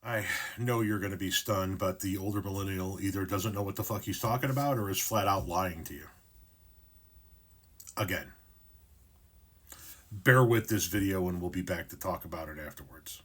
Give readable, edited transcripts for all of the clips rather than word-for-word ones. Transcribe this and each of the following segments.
I know you're going to be stunned, but the older millennial either doesn't know what the fuck he's talking about or is flat out lying to you. Again, bear with this video and we'll be back to talk about it afterwards.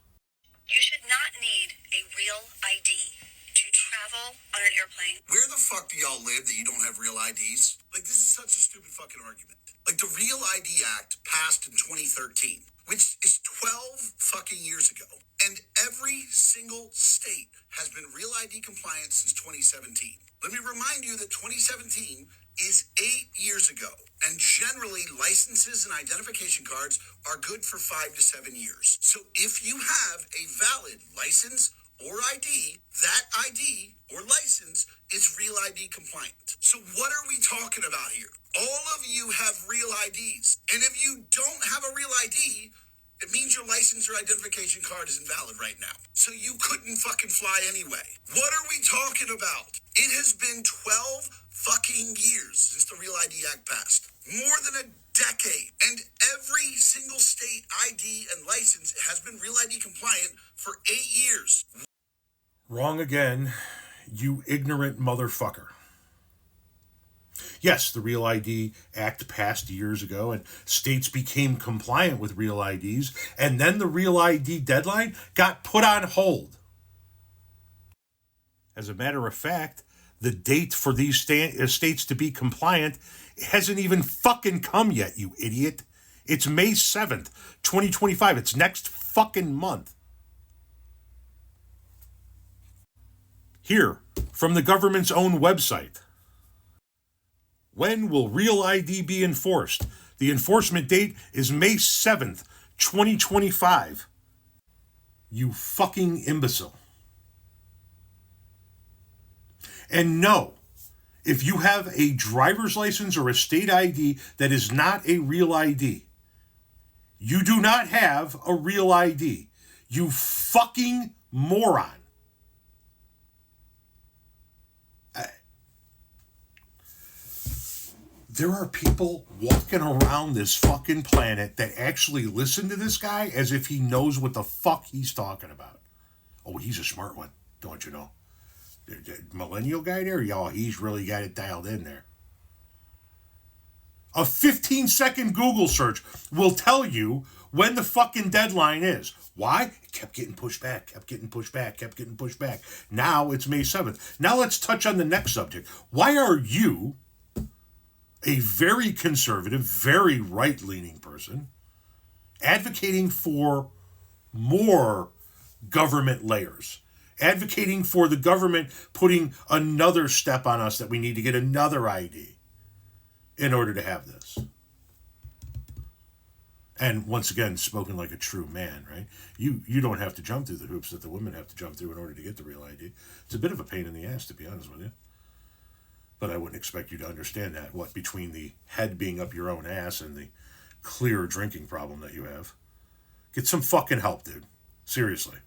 You should not need a real ID to travel on an airplane. Where the fuck do y'all live that you don't have real IDs? Like, this is such a stupid fucking argument. Like, the Real ID Act passed in 2013, which is 12 fucking years ago. And every single state has been Real ID compliant since 2017. Let me remind you that 2017 is 8 years ago. And generally, licenses and identification cards are good for 5 to 7 years. So if you have a valid license or ID, that ID or license is Real ID compliant. So what are we talking about here? All of you have Real IDs. And if you don't have a Real ID, it means your license or identification card is invalid right now. So you couldn't fucking fly anyway. What are we talking about? It has been 12 fucking years since the Real ID Act passed. More than a decade. And every single state ID and license has been Real ID compliant for 8 years. Wrong again, you ignorant motherfucker. Yes, the Real ID Act passed years ago and states became compliant with Real IDs, and then the Real ID deadline got put on hold. As a matter of fact, the date for these states to be compliant hasn't even fucking come yet, you idiot. It's May 7th, 2025. It's next fucking month. Here, from the government's own website. When will Real ID be enforced? The enforcement date is May 7th, 2025. You fucking imbecile. And no, if you have a driver's license or a state ID that is not a Real ID, you do not have a Real ID. You fucking moron. There are people walking around this fucking planet that actually listen to this guy as if he knows what the fuck he's talking about. Oh, he's a smart one, don't you know? The millennial guy there, y'all, he's really got it dialed in there. A 15-second Google search will tell you when the fucking deadline is. Why? It kept getting pushed back, kept getting pushed back. Now it's May 7th. Now let's touch on the next subject. Why are you, a very conservative, very right-leaning person, advocating for more government layers, advocating for the government putting another step on us that we need to get another ID in order to have this? And once again, spoken like a true man, right? You don't have to jump through the hoops that the women have to jump through in order to get the Real ID. It's a bit of a pain in the ass, to be honest with you. But I wouldn't expect you to understand that. What, between the head being up your own ass and the clear drinking problem that you have? Get some fucking help, dude. Seriously.